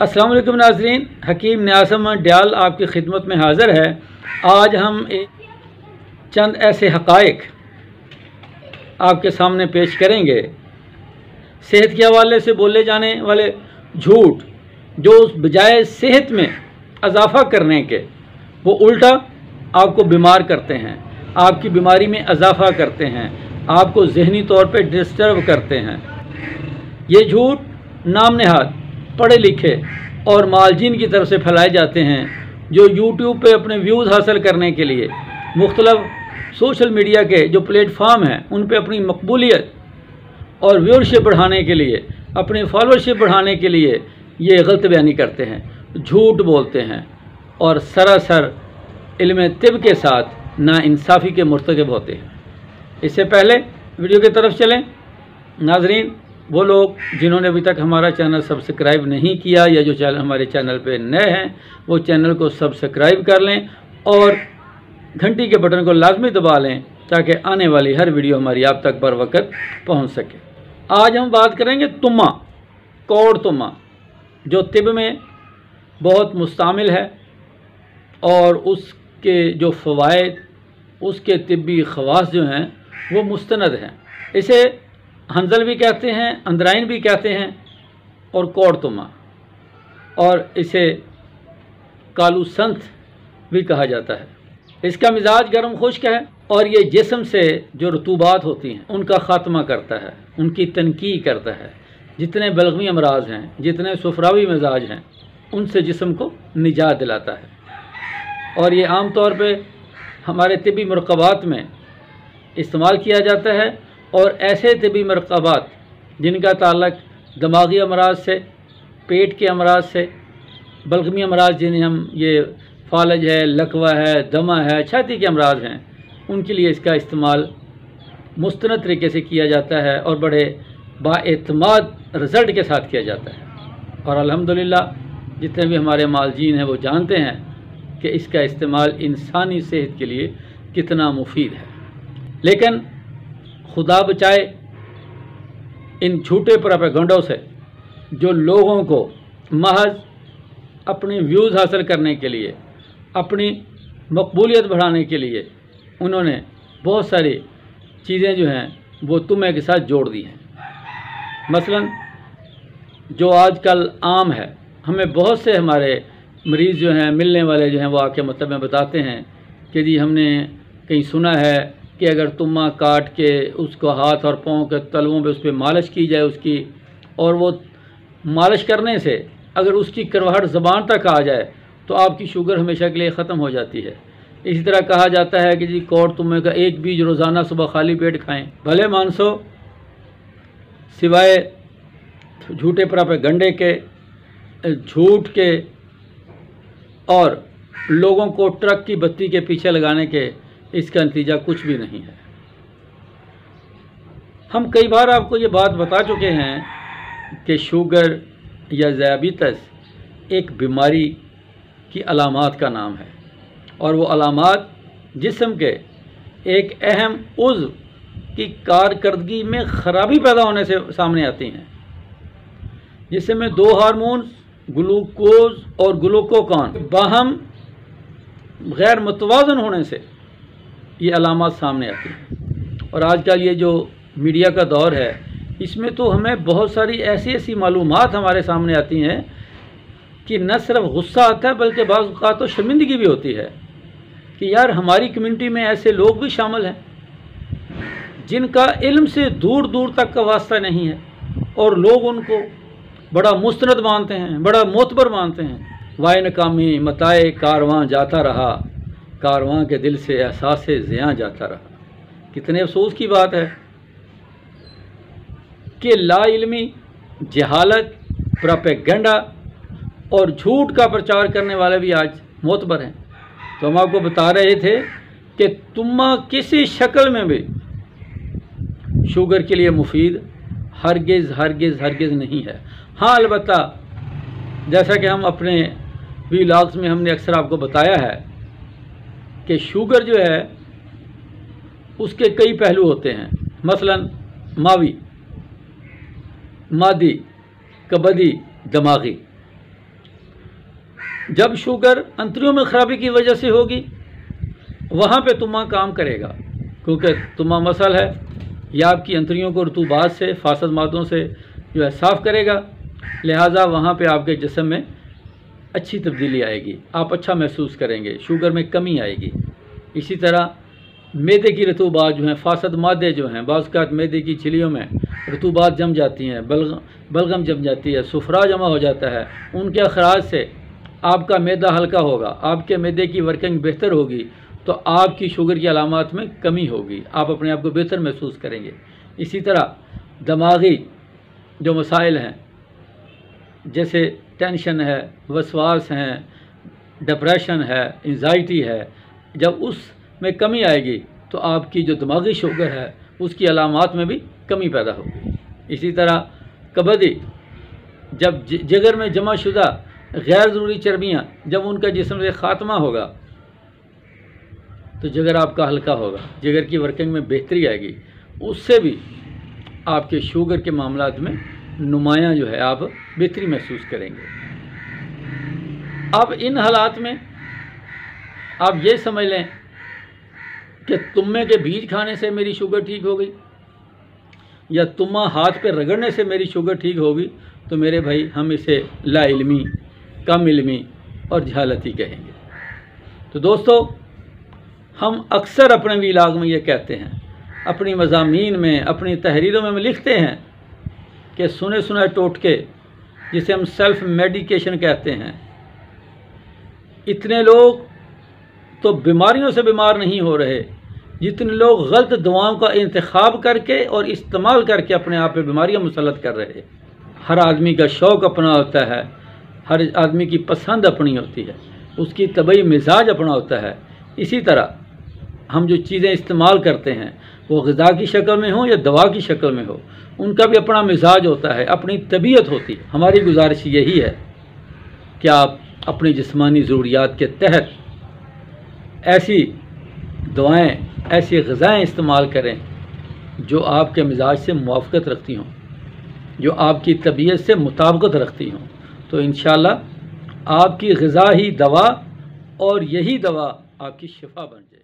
अस्सलाम वालेकुम नाज़रीन, हकीम न्यासम ड्याल आपकी खिदमत में हाज़िर है। आज हम चंद ऐसे हक़ाइक़ आपके सामने पेश करेंगे। सेहत के हवाले से बोले जाने वाले झूठ जो बजाय सेहत में इजाफ़ा करने के वो उल्टा आपको बीमार करते हैं, आपकी बीमारी में इजाफ़ा करते हैं, आपको ज़हनी तौर पे डिस्टर्ब करते हैं। ये झूठ नाम नहाद पढ़े लिखे और मालजीन की तरफ से फैलाए जाते हैं जो यूट्यूब पे अपने व्यूज़ हासिल करने के लिए मुख्तलिफ सोशल मीडिया के जो प्लेटफार्म हैं उन पे अपनी मकबूलियत और व्यूअरशिप बढ़ाने के लिए, अपनी फॉलोअरशिप बढ़ाने के लिए ये गलत बयानी करते हैं, झूठ बोलते हैं और सरासर इल्म तिब के साथ नाइंसाफ़ी के मुर्तकब होते हैं। इससे पहले वीडियो की तरफ चलें। नाजरीन, वो लोग जिन्होंने अभी तक हमारा चैनल सब्सक्राइब नहीं किया या जो चैनल हमारे चैनल पे नए हैं वो चैनल को सब्सक्राइब कर लें और घंटी के बटन को लाजमी दबा लें ताकि आने वाली हर वीडियो हमारी आप तक बर वक्त पहुँच सके। आज हम बात करेंगे तुम्मा, कौड़ तुम्मा, जो तिब में बहुत मुस्तामिल है और उसके जो फ़वाइद, उसके तिब्बी ख़वास जो हैं वो मुस्तनद हैं। इसे हंजल भी कहते हैं, अंदराइन भी कहते हैं और कौड़ तुम्मा, और इसे कालू संत भी कहा जाता है। इसका मिजाज गर्म खुश्क है और ये जिस्म से जो रतूबात होती हैं उनका ख़ात्मा करता है, उनकी तनकी करता है। जितने बलगमी अमराज हैं, जितने सुफरावी मिजाज हैं, उनसे जिस्म को निजात दिलाता है। और ये आम तौर पे हमारे तिबी मरकबात में इस्तेमाल किया जाता है और ऐसे तिबी मरकबात जिनका ताल्लुक दिमागी अमराज से, पेट के अमराज से, बलगमी अमराज जिन्हें हम ये फालज है, लकवा है, दमा है, छाती के अमराज हैं, उनके लिए इसका इस्तेमाल मुस्तनद तरीके से किया जाता है और बड़े बाएतमाद रिज़ल्ट के साथ किया जाता है। और अल्हम्दुलिल्लाह जितने भी हमारे मालजीन हैं वो जानते हैं कि इसका इस्तेमाल इंसानी सेहत के लिए कितना मुफीद है। लेकिन खुदा बचाए इन झूठे प्रोपेगेंडों से जो लोगों को महज अपने व्यूज़ हासिल करने के लिए, अपनी मकबूलियत बढ़ाने के लिए उन्होंने बहुत सारी चीज़ें जो हैं वो तुम्हें के साथ जोड़ दी हैं। मसलन जो आजकल आम है, हमें बहुत से हमारे मरीज़ जो हैं, मिलने वाले जो हैं, वो आके मतलब में बताते हैं कि जी हमने कहीं सुना है कि अगर तुम्मा काट के उसको हाथ और पाँव के तलवों पे उस पर मालिश की जाए उसकी, और वो मालिश करने से अगर उसकी करवाहट ज़बान तक आ जाए तो आपकी शुगर हमेशा के लिए ख़त्म हो जाती है। इसी तरह कहा जाता है कि जी कौड़ तुम्मे का एक बीज रोज़ाना सुबह खाली पेट खाएं। भले मानसो सिवाय झूठे प्रोपेगेंडे के, झूठ के और लोगों को ट्रक की बत्ती के पीछे लगाने के, इसका नतीजा कुछ भी नहीं है। हम कई बार आपको ये बात बता चुके हैं कि शुगर या ज़ियाबितस एक बीमारी की अलामात का नाम है और वो अलामात जिस्म के एक अहम उज़्व की कारकर्दगी में ख़राबी पैदा होने से सामने आती हैं, जिसमें दो हार्मोन्स ग्लूकोज और ग्लूकोकॉन बाहम गैर मुतवाज़न होने से ये अलामात सामने आती हैं। और आजकल ये जो मीडिया का दौर है इसमें तो हमें बहुत सारी ऐसी ऐसी मालूमात हमारे सामने आती हैं कि न सिर्फ गुस्सा आता है बल्कि बाज़ औक़ात तो शर्मिंदगी भी होती है कि यार हमारी कम्युनिटी में ऐसे लोग भी शामिल हैं जिनका इल्म से दूर दूर तक का वास्ता नहीं है और लोग उनको बड़ा मुस्तनद मानते हैं, बड़ा मोतबर मानते हैं। वाय नकामी मताए कारवां जाता रहा, कारवां के दिल से एहसास ज़ियां जाता रहा। कितने अफसोस की बात है कि लाइल्मी, जहालत, प्रोपेगेंडा और झूठ का प्रचार करने वाले भी आज मोतबर हैं। तो हम आपको बता रहे थे कि तुम्मा किसी शक्ल में भी शुगर के लिए मुफीद हरगिज़ हरगिज़ हरगिज़ नहीं है। हाँ, अलबत्ता जैसा कि हम अपने व्लॉग्स में हमने अक्सर आपको बताया है कि शुगर जो है उसके कई पहलू होते हैं। मसलन मावी, मादी, कबदी, दिमागी। जब शुगर अंतरियों में ख़राबी की वजह से होगी वहाँ पे तुम्मा काम करेगा, क्योंकि तुम्मा मसल है, यह आपकी अंतरियों को रतूबात से, फासद मादों से जो है साफ़ करेगा। लिहाजा वहाँ पे आपके जिस्म में अच्छी तब्दीली आएगी, आप अच्छा महसूस करेंगे, शुगर में कमी आएगी। इसी तरह मैदे की रतूबात जो हैं, फासद मादे जो हैं, बाज़ औक़ात मैदे की झिल्लियों में रतूबात जम जाती हैं, बलगम जम जाती है, सुफरा जमा हो जाता है, उनके अखराज से आपका मैदा हल्का होगा, आपके मैदे की वर्किंग बेहतर होगी, तो आपकी शुगर की अलामात में कमी होगी, आप अपने आप को बेहतर महसूस करेंगे। इसी तरह दिमागी जो मसाइल हैं, जैसे टेंशन है, वसवास हैं, डिप्रेशन है, एंजाइटी है, जब उसमें कमी आएगी तो आपकी जो दिमागी शुगर है उसकी अलामात में भी कमी पैदा होगी। इसी तरह कब्ज़ी, जब जिगर में जमा शुदा गैर ज़रूरी चर्बियाँ जब उनका जिस्म से ख़ात्मा होगा तो जिगर आपका हल्का होगा, जिगर की वर्किंग में बेहतरी आएगी, उससे भी आपके शुगर के मामलात में नुमायाँ जो है आप बेहतरी महसूस करेंगे। अब इन हालात में आप ये समझ लें कि तुम्मे के बीज खाने से मेरी शुगर ठीक हो गई या तुम्मा हाथ पे रगड़ने से मेरी शुगर ठीक होगी, तो मेरे भाई हम इसे लाइल्मी, कम इल्मी और जहालती कहेंगे। तो दोस्तों, हम अक्सर अपने व्लॉग में ये कहते हैं, अपनी मज़ामीन में, अपनी तहरीरों में हम लिखते हैं कि सुने सुनाए टोटके, जिसे हम सेल्फ मेडिकेशन कहते हैं, इतने लोग तो बीमारियों से बीमार नहीं हो रहे जितने लोग गलत दवाओं का इंतखाब करके और इस्तेमाल करके अपने आप पे बीमारियां मुसल्लत कर रहे हैं। हर आदमी का शौक़ अपना होता है, हर आदमी की पसंद अपनी होती है, उसकी तबई मिजाज अपना होता है। इसी तरह हम जो चीज़ें इस्तेमाल करते हैं वो ग़िज़ा की शक्ल में हो या दवा की शक्ल में हो, उनका भी अपना मिजाज होता है, अपनी तबीयत होती है। हमारी गुजारिश यही है कि आप अपनी जिस्मानी ज़रूरियात के तहत ऐसी दवाएं, ऐसी ग़िज़ाएँ इस्तेमाल करें जो आपके मिजाज से मुवाफ़क़त रखती हों, जो आपकी तबीयत से मुताबिकत रखती हों। तो इंशाअल्लाह आपकी ग़िज़ा ही दवा और यही दवा आपकी शिफा बन जाए।